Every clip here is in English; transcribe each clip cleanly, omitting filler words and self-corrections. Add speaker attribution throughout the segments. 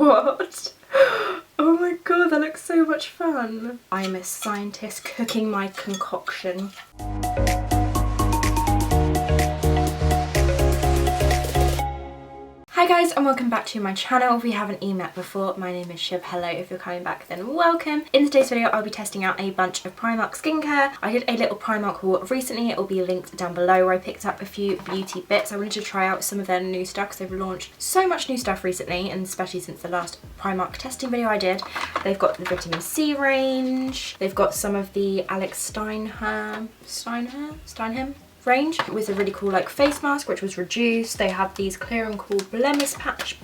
Speaker 1: What? Oh my god, that looks so much fun. I'm a scientist cooking my concoction. Hi guys and welcome back to my channel. If we haven't met before, my name is Shiv. Hello, if you're coming back then welcome. In today's video I'll be testing out a bunch of Primark skincare. I did a little Primark haul recently, it will be linked down below, where I picked up a few beauty bits. I wanted to try out some of their new stuff because they've launched so much new stuff recently, and especially since the last Primark testing video I did. They've got the vitamin C range, they've got some of the Steinherr range with a really cool like face mask which was reduced. They have these clear and cool blemish patches,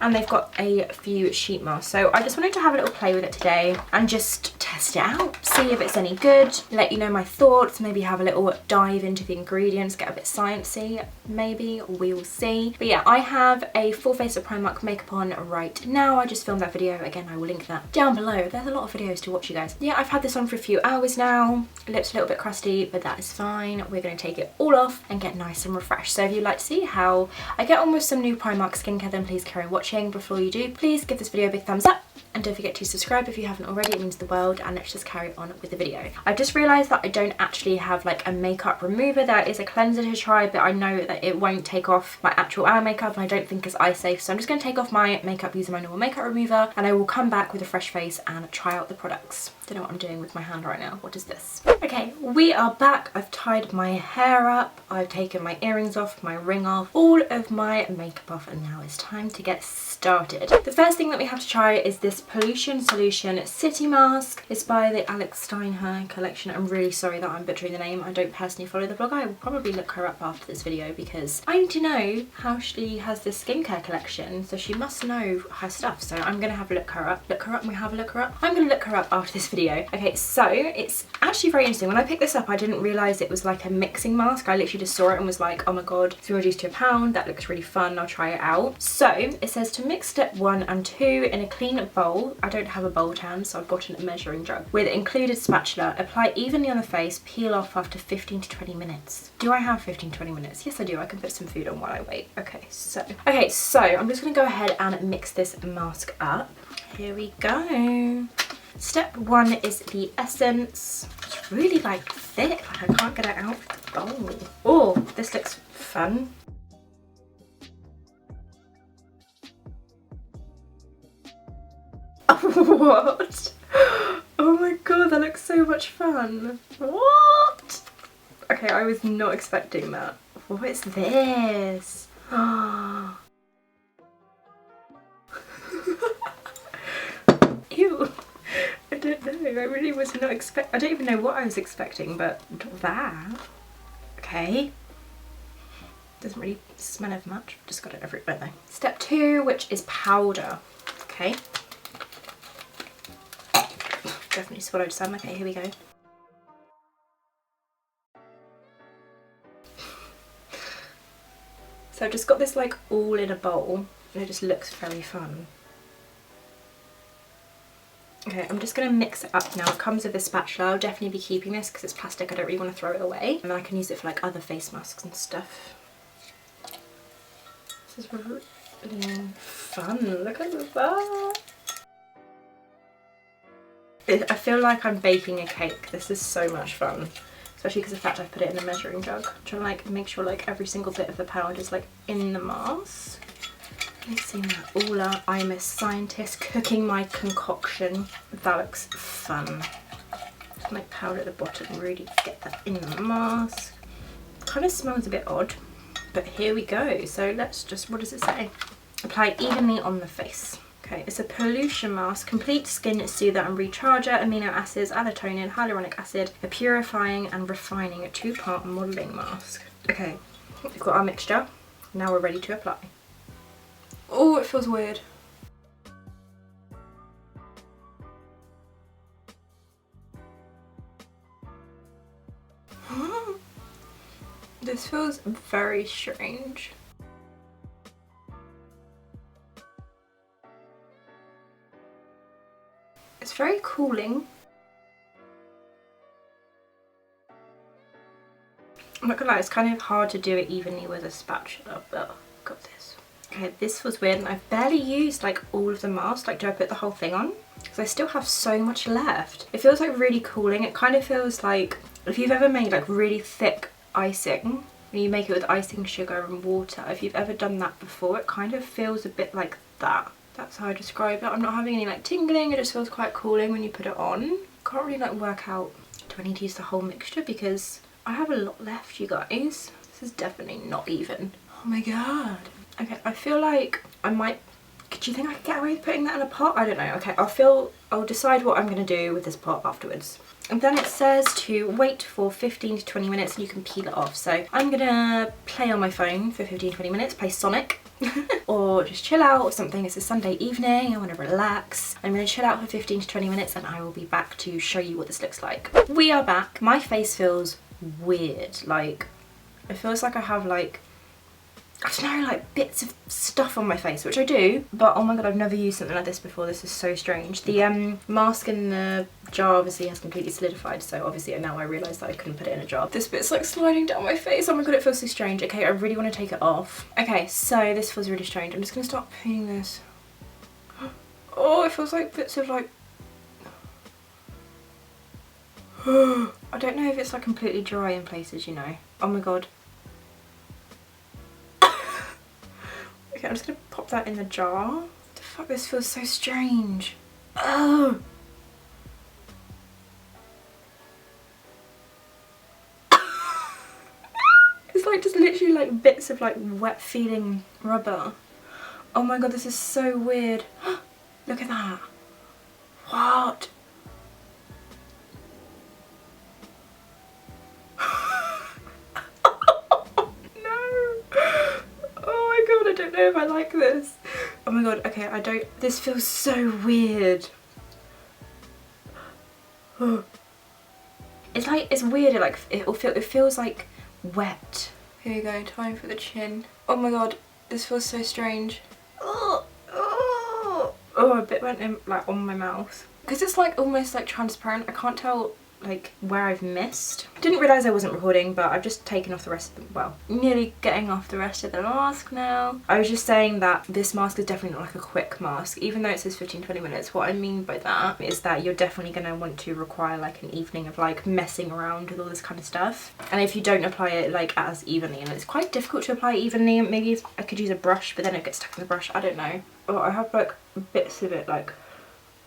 Speaker 1: and they've got a few sheet masks. So I just wanted to have a little play with it today and just test it out, see if it's any good, let you know my thoughts, maybe have a little dive into the ingredients, get a bit sciencey, maybe, we will see. But yeah, I have a full face of Primark makeup on right now. I just filmed that video, again I will link that down below. There's a lot of videos to watch, you guys. Yeah, I've had this on for a few hours now. Lips a little bit crusty, but that is fine. We're going to take it all off and get nice and refreshed. So if you'd like to see how I get on with some new Primark skincare, then please carry on watching. Before you do, please give this video a big thumbs up and don't forget to subscribe if you haven't already, it means the world. And let's just carry on with the video. I've just realised that I don't actually have like a makeup remover. There is a cleanser to try, but I know that it won't take off my actual eye makeup and I don't think it's eye safe, so I'm just going to take off my makeup using my normal makeup remover and I will come back with a fresh face and try out the products. Don't know what I'm doing with my hand right now. What is this? Okay, we are back. I've tied my hair up, I've taken my earrings off, my ring off, all of my makeup off, and now it's time to get started. The first thing that we have to try is this Pollution Solution City Mask. It's by the Steinherr collection. I'm really sorry that I'm butchering the name. I don't personally follow the blog. I will probably look her up after this video because I need to know how she has this skincare collection, so she must know her stuff. So I'm gonna have a look her up. I'm gonna look her up after this video. Okay, so it's actually very interesting. When I picked this up, I didn't realise it was like a mixing mask. I literally just saw it and was like, oh my god, it's been reduced to £1. That looks really fun. I'll try it out. So it says to mix step 1 and 2 in a clean bowl. I don't have a bowl to hand, so I've got a measuring jug with included spatula. Apply evenly on the face. Peel off after 15 to 20 minutes. Do I have 15-20 minutes? Yes, I do. I can put some food on while I wait. Okay, so I'm just going to go ahead and mix this mask up. Here we go. Step 1 is the essence. It's really like thick, like I can't get it out of the bowl. Oh, this looks fun. What? Oh my god, that looks so much fun. What? Okay, I was not expecting that. What is this? Ew. I don't know, I really was not I don't even know what I was expecting, but that. Okay. Doesn't really smell of much, just got it everywhere though. Step 2, which is powder. Okay. Definitely swallowed some. Okay, here we go. So I've just got this like all in a bowl and it just looks very fun. Okay, I'm just going to mix it up now. It comes with a spatula. I'll definitely be keeping this because it's plastic. I don't really want to throw it away. And then I can use it for like other face masks and stuff. This is really fun. Look at that. I feel like I'm baking a cake. This is so much fun. Especially because of the fact I've put it in a measuring jug. I'm trying to like make sure like every single bit of the powder is like in the mask. Mixing that all up. I'm a scientist cooking my concoction. That looks fun. Like powder at the bottom, really get that in the mask. Kind of smells a bit odd, but here we go. So let's just, what does it say? Apply evenly on the face. Okay, it's a pollution mask, complete skin soother and recharger, amino acids, allotonin, hyaluronic acid, a purifying and refining 2-part modelling mask. Okay, we've got our mixture. Now we're ready to apply. Oh, it feels weird. This feels very strange. It's very cooling. I'm not gonna lie, it's kind of hard to do it evenly with a spatula, but I've got this. Okay, this was weird and I've barely used like all of the mask. Like, do I put the whole thing on? Because I still have so much left. It feels like really cooling. It kind of feels like if you've ever made like really thick icing, and you make it with icing sugar and water, if you've ever done that before, it kind of feels a bit like that. That's how I describe it. I'm not having any like tingling, it just feels quite cooling when you put it on. Can't really like work out, do I need to use the whole mixture? Because I have a lot left, you guys. This is definitely not even. Oh my god. Okay, I feel like I might, do you think I could get away with putting that in a pot? I don't know. Okay, I'll decide what I'm going to do with this pot afterwards. And then it says to wait for 15 to 20 minutes and you can peel it off. So I'm going to play on my phone for 15-20 minutes, play Sonic. Or just chill out or something. It's a Sunday evening, I want to relax. I'm going to chill out for 15 to 20 minutes and I will be back to show you what this looks like. We are back. My face feels weird. Like, it feels like I have like, I don't know, like bits of stuff on my face, which I do, but oh my god, I've never used something like this before. This is so strange. The mask in the jar obviously has completely solidified, so obviously now I realise that I couldn't put it in a jar. This bit's like sliding down my face. Oh my god, it feels so strange. Okay, I really want to take it off. Okay, so this feels really strange. I'm just going to start putting this. Oh, it feels like bits of like... I don't know if it's like completely dry in places, you know. Oh my god. Okay, I'm just gonna pop that in the jar. What the fuck, this feels so strange. Oh! It's like just literally like bits of like wet feeling rubber. Oh my god, this is so weird. Look at that. What? I don't know if I like this. Oh my god, okay, I don't, this feels so weird. It's like, it's weird, it feels like wet. Here you go, time for the chin. Oh my god, this feels so strange. Oh, a bit went in, like on my mouth. Because it's like almost like transparent, I can't tell like where I've missed. I didn't realise I wasn't recording, but I've just taken off the rest of the, well, nearly getting off the rest of the mask now. I was just saying that this mask is definitely not like a quick mask, even though it says 15-20 minutes. What I mean by that is that you're definitely going to want to require like an evening of like messing around with all this kind of stuff. And if you don't apply it like as evenly, and it's quite difficult to apply evenly, maybe if I could use a brush, but then it gets stuck in the brush, I don't know. Oh, I have like bits of it like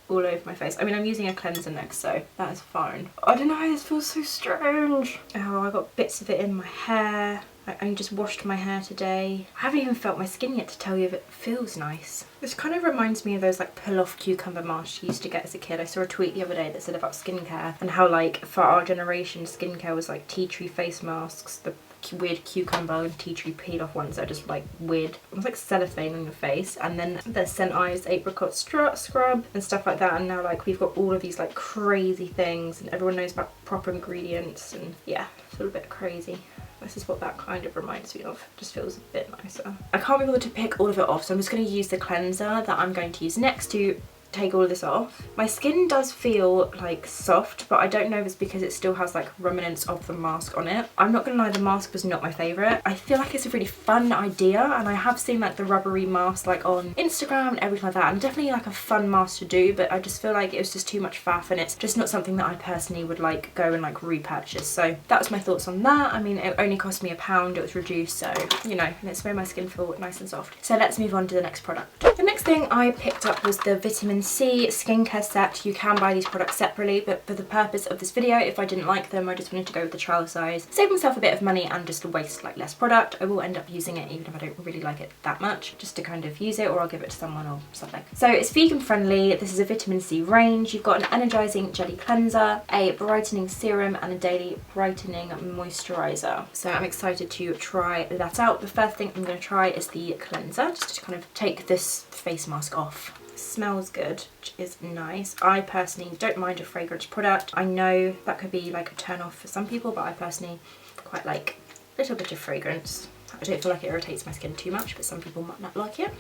Speaker 1: all over my face. I mean, I'm using a cleanser next, so that is fine. I don't know, this feels so strange. Oh, I got bits of it in my hair. I only just washed my hair today. I haven't even felt my skin yet to tell you if it feels nice. This kind of reminds me of those like pull-off cucumber masks you used to get as a kid. I saw a tweet the other day that said about skincare and how like for our generation skincare was like tea tree face masks, the weird cucumber and tea tree peel off ones that are just like weird. It was like cellophane on your face, and then the Scent Eyes apricot scrub and stuff like that, and now like we've got all of these like crazy things and everyone knows about proper ingredients, and yeah, it's a little bit crazy. This is what that kind of reminds me of. Just feels a bit nicer. I can't be bothered to pick all of it off, so I'm just going to use the cleanser that I'm going to use next to take all of this off. My skin does feel like soft, but I don't know if it's because it still has like remnants of the mask on it. I'm not gonna lie, the mask was not my favourite. I feel like it's a really fun idea, and I have seen like the rubbery mask like on Instagram and everything like that, and definitely like a fun mask to do, but I just feel like it was just too much faff, and it's just not something that I personally would like go and like repurchase. So that was my thoughts on that. I mean, it only cost me £1, it was reduced, so you know, let's make my skin feel nice and soft. So let's move on to the next product. The next thing I picked up was the vitamin C skincare set. You can buy these products separately, but for the purpose of this video, if I didn't like them, I just wanted to go with the trial size, save myself a bit of money and just waste like less product. I will end up using it even if I don't really like it that much, just to kind of use it, or I'll give it to someone or something. So it's vegan friendly. This is a vitamin C range. You've got an energizing jelly cleanser, a brightening serum, and a daily brightening moisturiser. So I'm excited to try that out. The first thing I'm going to try is the cleanser, just to kind of take this face mask off. Smells good, which is nice. I personally don't mind a fragrance product. I know that could be like a turn off for some people, but I personally quite like a little bit of fragrance. I don't feel like it irritates my skin too much, but some people might not like it.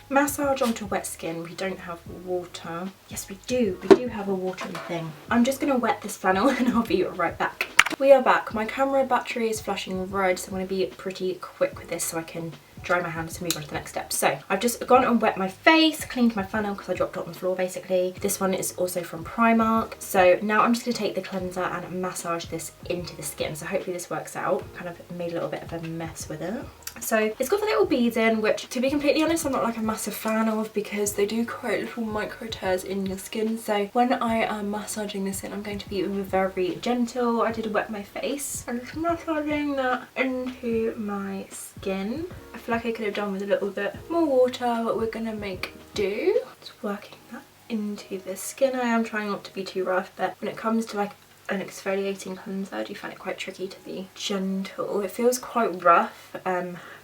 Speaker 1: Massage onto wet skin. We don't have water. Yes, we do. We do have a watering thing. I'm just gonna wet this flannel and I'll be right back. We are back. My camera battery is flashing red, so I'm gonna be pretty quick with this so I can dry my hands to move on to the next step. So I've just gone and wet my face, cleaned my funnel because I dropped it on the floor basically. This one is also from Primark. So now I'm just going to take the cleanser and massage this into the skin. So hopefully this works out. Kind of made a little bit of a mess with it. So it's got the little beads in, which to be completely honest I'm not like a massive fan of because they do create little micro tears in your skin. So when I am massaging this in, I'm going to be very gentle. I did wet my face. I'm just massaging that into my skin. I feel like I could have done with a little bit more water, but we're gonna make do. Just working that into the skin. I am trying not to be too rough, but when it comes to like an exfoliating cleanser, I do find it quite tricky to be gentle. It feels quite rough,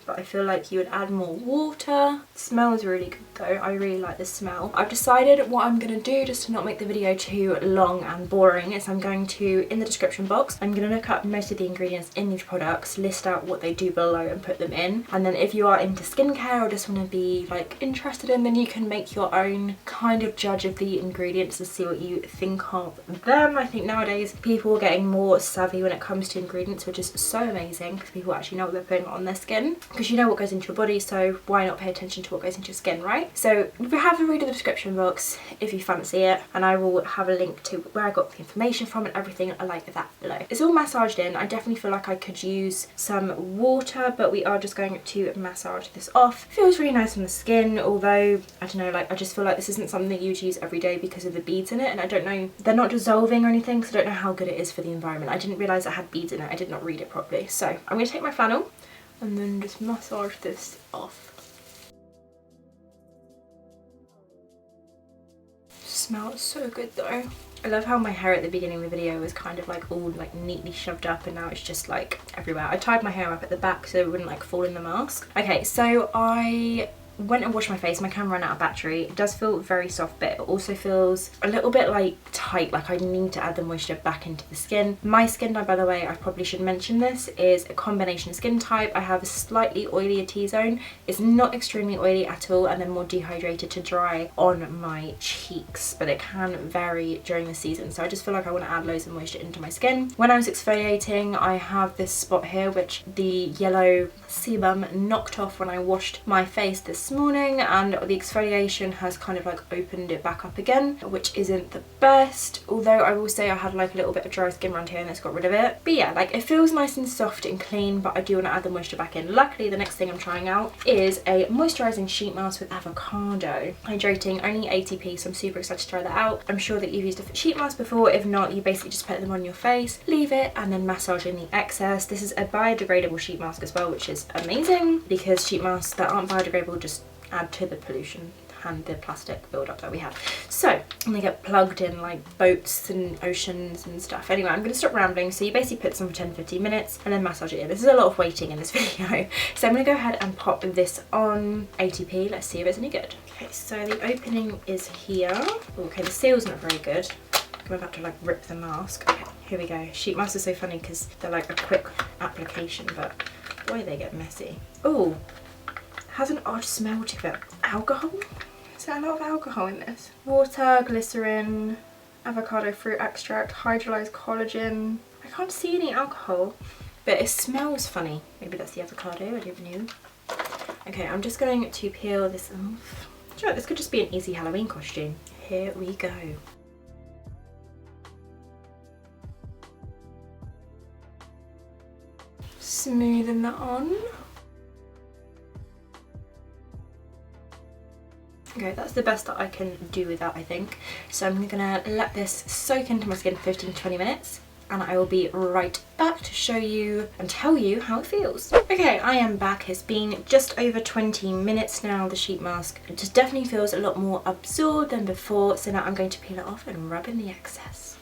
Speaker 1: but I feel like you would add more water. It smells really good though. I really like the smell. I've decided what I'm gonna do, just to not make the video too long and boring, is I'm going to, in the description box, I'm gonna look up most of the ingredients in these products, list out what they do below and put them in. And then if you are into skincare or just want to be like interested in, then you can make your own kind of judge of the ingredients and see what you think of them. I think nowadays people are getting more savvy when it comes to ingredients, which is so amazing because people actually know what they're putting on their skin. Because you know what goes into your body, so why not pay attention to what goes into your skin, right? So have a read of the description box if you fancy it, and I will have a link to where I got the information from and everything like that below. It's all massaged in. I definitely feel like I could use some water, but we are just going to massage this off. Feels really nice on the skin, although I don't know, like I just feel like this isn't something that you would use every day because of the beads in it, and I don't know, they're not dissolving or anything, so I don't know how good it is for the environment. I didn't realise it had beads in it. I did not read it properly. So I'm going to take my flannel and then just massage this off. Smells so good though. I love how my hair at the beginning of the video was kind of like all like neatly shoved up, and now it's just like everywhere. I tied my hair up at the back so it wouldn't like fall in the mask. Okay, so I went and washed my face. My camera ran out of battery. It does feel very soft, but it also feels a little bit like tight, like I need to add the moisture back into the skin. My skin type, by the way, I probably should mention this, is a combination skin type. I have a slightly oilier T-zone. It's not extremely oily at all, and then more dehydrated to dry on my cheeks, but it can vary during the season. So I just feel like I want to add loads of moisture into my skin. When I was exfoliating, I have this spot here which the yellow sebum knocked off when I washed my face this morning, and the exfoliation has kind of like opened it back up again, which isn't the best, although I will say I had like a little bit of dry skin around here and it's got rid of it. But yeah, like it feels nice and soft and clean, but I do want to add the moisture back in. Luckily the next thing I'm trying out is a moisturising sheet mask with avocado. Hydrating, only 80p, so I'm super excited to try that out. I'm sure that you've used a sheet mask before. If not, you basically just put them on your face, leave it, and then massage in the excess. This is a biodegradable sheet mask as well, which is amazing because sheet masks that aren't biodegradable just add to the pollution and the plastic buildup that we have. So they get plugged in like boats and oceans and stuff. Anyway, I'm going to stop rambling. So you basically put some for 10-15 minutes and then massage it in. This is a lot of waiting in this video. So I'm going to go ahead and pop this on 80p. Let's see if it's any good. Okay, so the opening is here. Okay, the seal's not very good. I'm about to like rip the mask. Okay, here we go. Sheet masks are so funny because they're like a quick application, but boy, they get messy. Oh, has an odd smell to it. Alcohol? Is there a lot of alcohol in this? Water, glycerin, avocado fruit extract, hydrolyzed collagen. I can't see any alcohol, but it smells funny. Maybe that's the avocado, I don't know. Okay, I'm just going to peel this off. Do you know what, this could just be an easy Halloween costume. Here we go. Smoothing that on. Okay, that's the best that I can do with that, I think. So I'm gonna let this soak into my skin for 15-20 minutes, and I will be right back to show you and tell you how it feels. Okay, I am back. It's been just over 20 minutes now. The sheet mask, it just definitely feels a lot more absorbed than before, so now I'm going to peel it off and rub in the excess.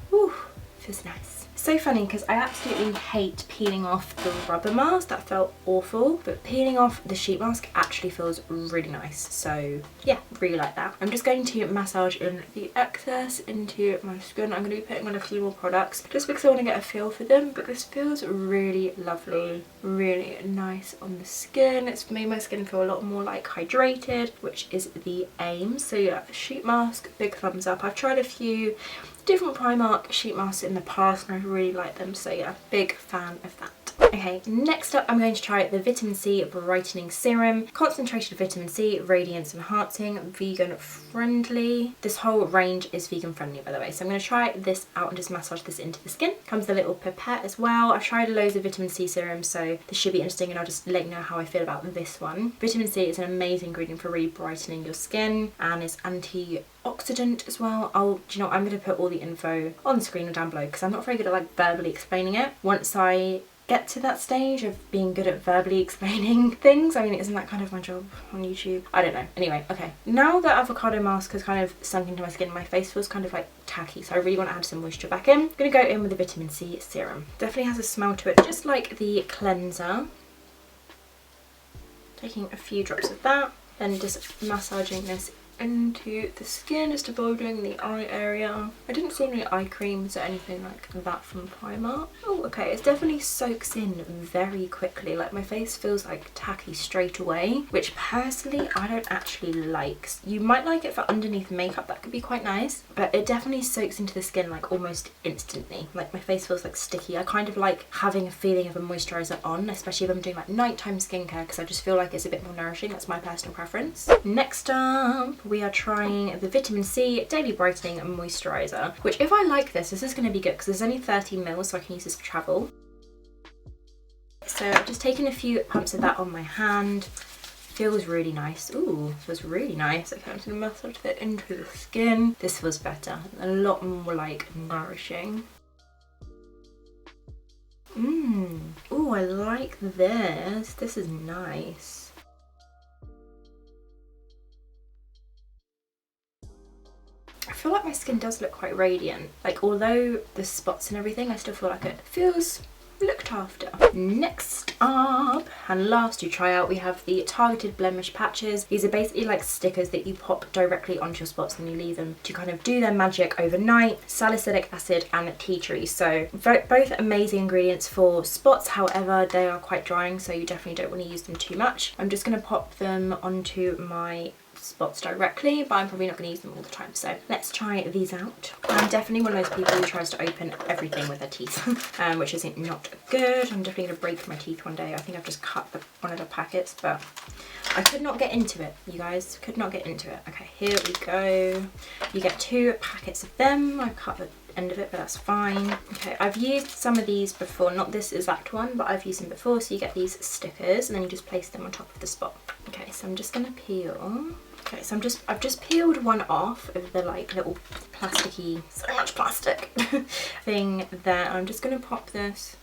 Speaker 1: Whew, feels nice. So funny because I absolutely hate peeling off the rubber mask. That felt awful, but peeling off the sheet mask actually feels really nice. So yeah, really like that. I'm just going to massage in the excess into my skin. I'm going to be putting on a few more products just because I want to get a feel for them, but this feels really lovely, really nice on the skin. It's made my skin feel a lot more like hydrated, which is the aim. So yeah, sheet mask, big thumbs up. I've tried a few different Primark sheet masks in the past and I really like them, so yeah, big fan of that. Okay, next up I'm going to try the Vitamin C Brightening Serum. Concentrated vitamin C, radiance enhancing, vegan friendly. This whole range is vegan friendly, by the way. So I'm going to try this out and just massage this into the skin. Comes with a little pipette as well. I've tried loads of vitamin C serums, so this should be interesting, and I'll just let you know how I feel about this one. Vitamin C is an amazing ingredient for really brightening your skin, and is antioxidant as well. Do you know what? I'm going to put all the info on the screen or down below because I'm not very good at like verbally explaining it. Once I get to that stage of being good at verbally explaining things, I mean, isn't that kind of my job on YouTube? I don't know. Anyway, okay, now that avocado mask has kind of sunk into my skin, my face feels kind of like tacky, so I really want to add some moisture back in. I'm gonna go in with the vitamin C serum. Definitely has a smell to it, just like the cleanser. Taking a few drops of that, then just massaging this into the skin, just avoiding the eye area. I didn't see any eye creams or anything like that from Primark. Oh, okay, it definitely soaks in very quickly. Like my face feels like tacky straight away, which personally I don't actually like. You might like it for underneath makeup, that could be quite nice, but it definitely soaks into the skin like almost instantly. Like my face feels like sticky. I kind of like having a feeling of a moisturiser on, especially if I'm doing like nighttime skincare, because I just feel like it's a bit more nourishing. That's my personal preference. Next up, we are trying the Vitamin C Daily Brightening Moisturiser, which if I like this is going to be good because there's only 30 ml, so I can use this for travel. So I've just taken a few pumps of that on my hand. Feels really nice. Ooh, feels really nice. Okay, I'm just going to massage that into the skin. This feels better. A lot more like nourishing. Ooh, I like this. This is nice. I feel like my skin does look quite radiant. Like, although the spots and everything, I still feel like it feels looked after. Next up and last to try out, we have the targeted blemish patches. These are basically like stickers that you pop directly onto your spots and you leave them to kind of do their magic overnight. Salicylic acid and tea tree, so both amazing ingredients for spots. However, they are quite drying, so you definitely don't want to use them too much. I'm just going to pop them onto my spots directly, but I'm probably not going to use them all the time, so let's try these out. I'm definitely one of those people who tries to open everything with their teeth, which is not good. I'm definitely going to break my teeth one day. I think I've just cut one of the packets, but I could not get into it, you guys. Could not get into it. Okay, here we go. You get 2 packets of them. I cut the end of it, but that's fine. Okay, I've used some of these before, not this exact one, but I've used them before. So you get these stickers and then you just place them on top of the spot. Okay, so I'm just gonna peel. Okay, so I've just peeled one off of the like little plasticky, so much plastic thing there. I'm just gonna pop this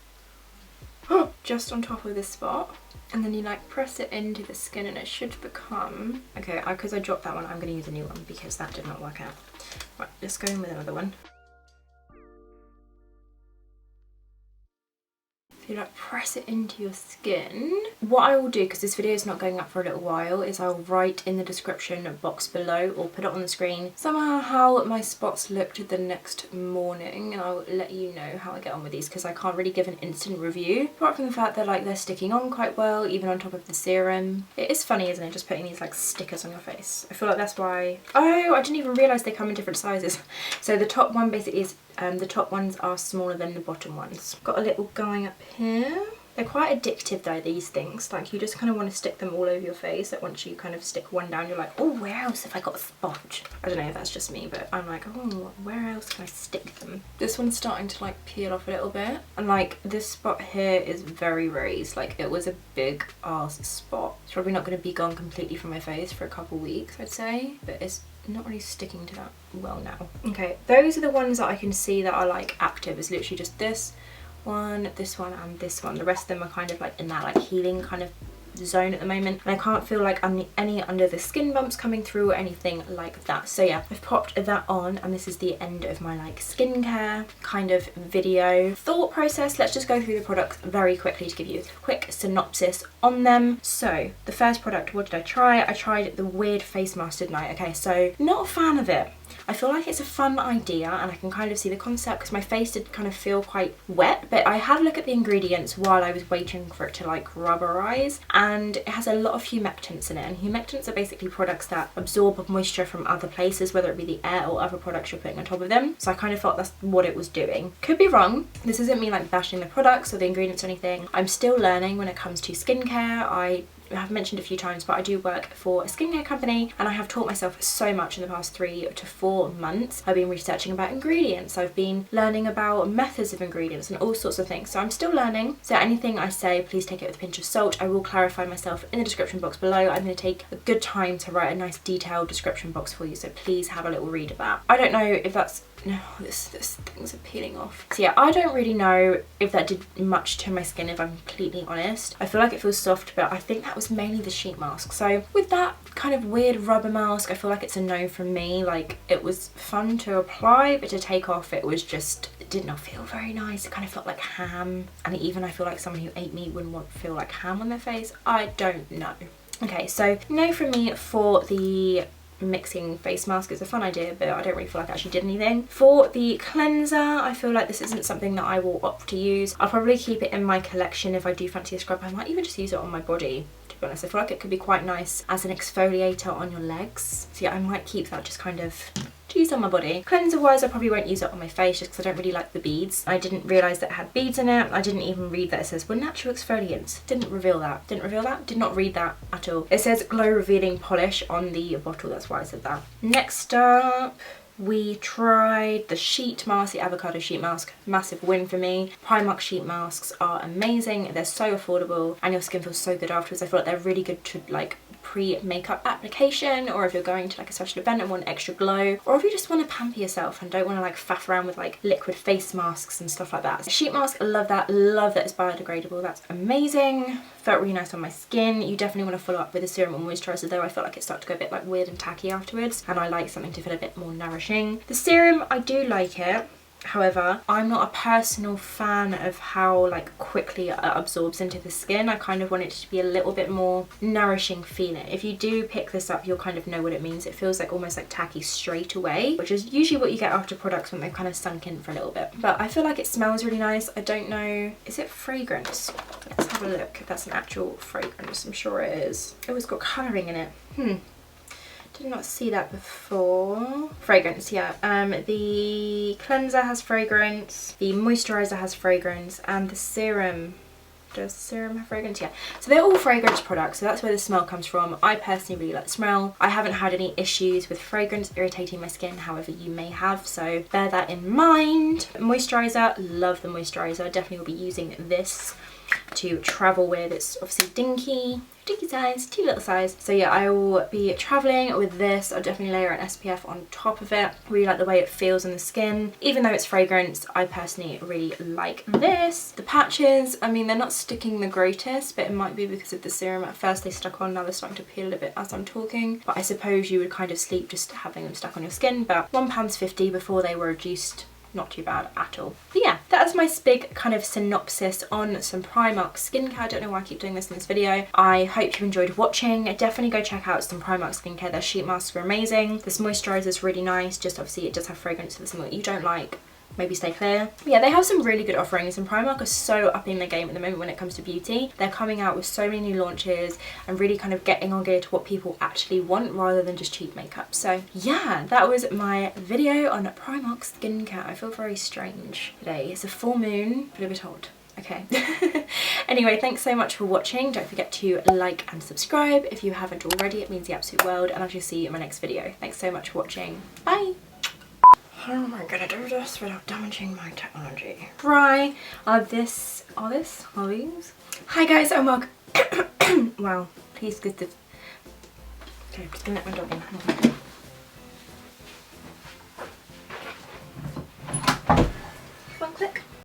Speaker 1: just on top of this spot, and then you like press it into the skin and it should become, okay, because I dropped that one, I'm gonna use a new one because that did not work out. Right, let's go in with another one. You like press it into your skin. What I will do, because this video is not going up for a little while, is I'll write in the description box below or put it on the screen somehow how my spots looked the next morning, and I'll let you know how I get on with these because I can't really give an instant review apart from the fact that like they're sticking on quite well even on top of the serum. It is funny, isn't it, just putting these like stickers on your face. I feel like that's why, oh, I didn't even realise they come in different sizes. So the top one basically is the top ones are smaller than the bottom ones. Got a little going up here. They're quite addictive though, these things. Like you just kind of want to stick them all over your face. Like once you kind of stick one down, you're like, oh, where else have I got a spot? I don't know if that's just me, but I'm like, oh, where else can I stick them? This one's starting to like peel off a little bit. And like this spot here is very raised. Like it was a big ass spot. It's probably not going to be gone completely from my face for a couple weeks, I'd say. But it's not really sticking to that well now. Okay, those are the ones that I can see that are like active. It's literally just this one, and this one. The rest of them are kind of like in that like healing kind of zone at the moment, and I can't feel like any under the skin bumps coming through or anything like that. So yeah, I've popped that on, and this is the end of my like skincare kind of video thought process. Let's just go through the products very quickly to give you a quick synopsis on them. So the first product, what did I try? I tried the weird face mask, didn't I? Okay, so not a fan of it. I feel like it's a fun idea and I can kind of see the concept because my face did kind of feel quite wet, but I had a look at the ingredients while I was waiting for it to like rubberize, and it has a lot of humectants in it, and humectants are basically products that absorb moisture from other places, whether it be the air or other products you're putting on top of them. So I kind of thought that's what it was doing. Could be wrong. This isn't me like bashing the products or the ingredients or anything. I'm still learning when it comes to skincare. I have mentioned a few times, but I do work for a skincare company and I have taught myself so much in the past 3 to 4 months. I've been researching about ingredients, I've been learning about methods of ingredients and all sorts of things, so I'm still learning. So anything I say, please take it with a pinch of salt. I will clarify myself in the description box below. I'm going to take a good time to write a nice detailed description box for you, so please have a little read of that. I don't know if that's no, this things are peeling off. So yeah, I don't really know if that did much to my skin, if I'm completely honest. I feel like it feels soft, but I think that was mainly the sheet mask. So with that kind of weird rubber mask, I feel like it's a no from me. Like, it was fun to apply, but to take off, it was just, it did not feel very nice. It kind of felt like ham, and even I feel like someone who ate meat wouldn't want to feel like ham on their face. I don't know. Okay, so no from me for the mixing face mask. Is a fun idea, but I don't really feel like I actually did anything. For the cleanser, I feel like this isn't something that I will opt to use. I'll probably keep it in my collection. If I do fancy a scrub, I might even just use it on my body, to be honest. I feel like it could be quite nice as an exfoliator on your legs. So yeah, I might keep that just kind of to use on my body. Cleanser wise, I probably won't use it on my face just because I don't really like the beads. I didn't realise that it had beads in it. I didn't even read that it says, well, natural exfoliants. Didn't reveal that. Didn't reveal that. Did not read that at all. It says glow revealing polish on the bottle. That's why I said that. Next up, we tried the sheet mask, the Avocado sheet mask. Massive win for me. Primark sheet masks are amazing. They're so affordable and your skin feels so good afterwards. I feel like they're really good to like pre-makeup application, or if you're going to like a special event and want extra glow, or if you just want to pamper yourself and don't want to like faff around with like liquid face masks and stuff like that. So sheet mask, I love that it's biodegradable. That's amazing. Felt really nice on my skin. You definitely want to follow up with a serum or moisturiser though. I felt like it started to go a bit like weird and tacky afterwards, and I like something to feel a bit more nourishing. The serum, I do like it. However, I'm not a personal fan of how like quickly it absorbs into the skin. I kind of want it to be a little bit more nourishing feeling. If you do pick this up, you'll kind of know what it means. It feels like almost like tacky straight away, which is usually what you get after products when they've kind of sunk in for a little bit. But I feel like it smells really nice. I don't know, is it fragrance? Let's have a look if that's an actual fragrance. I'm sure it is. Oh, it's got colouring in it. Did not see that before. Fragrance, yeah. The cleanser has fragrance, the moisturiser has fragrance, and the serum, does serum have fragrance? Yeah. So they're all fragrance products, so that's where the smell comes from. I personally really like the smell. I haven't had any issues with fragrance irritating my skin, however you may have, so bear that in mind. Moisturiser, love the moisturiser. Definitely will be using this to travel with. It's obviously dinky size, tea little size. So yeah, I will be traveling with this. I'll definitely layer an SPF on top of it. Really like the way it feels on the skin. Even though it's fragrance, I personally really like this. The patches, I mean, they're not sticking the greatest, but it might be because of the serum. At first they stuck on, now they're starting to peel a little bit as I'm talking. But I suppose you would kind of sleep just having them stuck on your skin. But £1.50 before they were reduced. Not too bad at all. But yeah, that is my big kind of synopsis on some Primark skincare. I don't know why I keep doing this in this video. I hope you enjoyed watching. Definitely go check out some Primark skincare. Their sheet masks are amazing. This moisturiser is really nice. Just obviously it does have fragrance. If it's something that you don't like, maybe stay clear. But yeah, they have some really good offerings, and Primark are so upping their game at the moment when it comes to beauty. They're coming out with so many new launches and really kind of getting on gear to what people actually want rather than just cheap makeup. So yeah, that was my video on Primark skincare. I feel very strange today. It's a full moon, but a bit odd. Okay. Anyway, thanks so much for watching. Don't forget to like and subscribe if you haven't already. It means the absolute world, and I'll just see you in my next video. Thanks so much for watching. Bye. How am I gonna do this without damaging my technology? Try these. Hi guys, and welcome. Wow, please get this. Okay, I'm just gonna let my dog in. One click.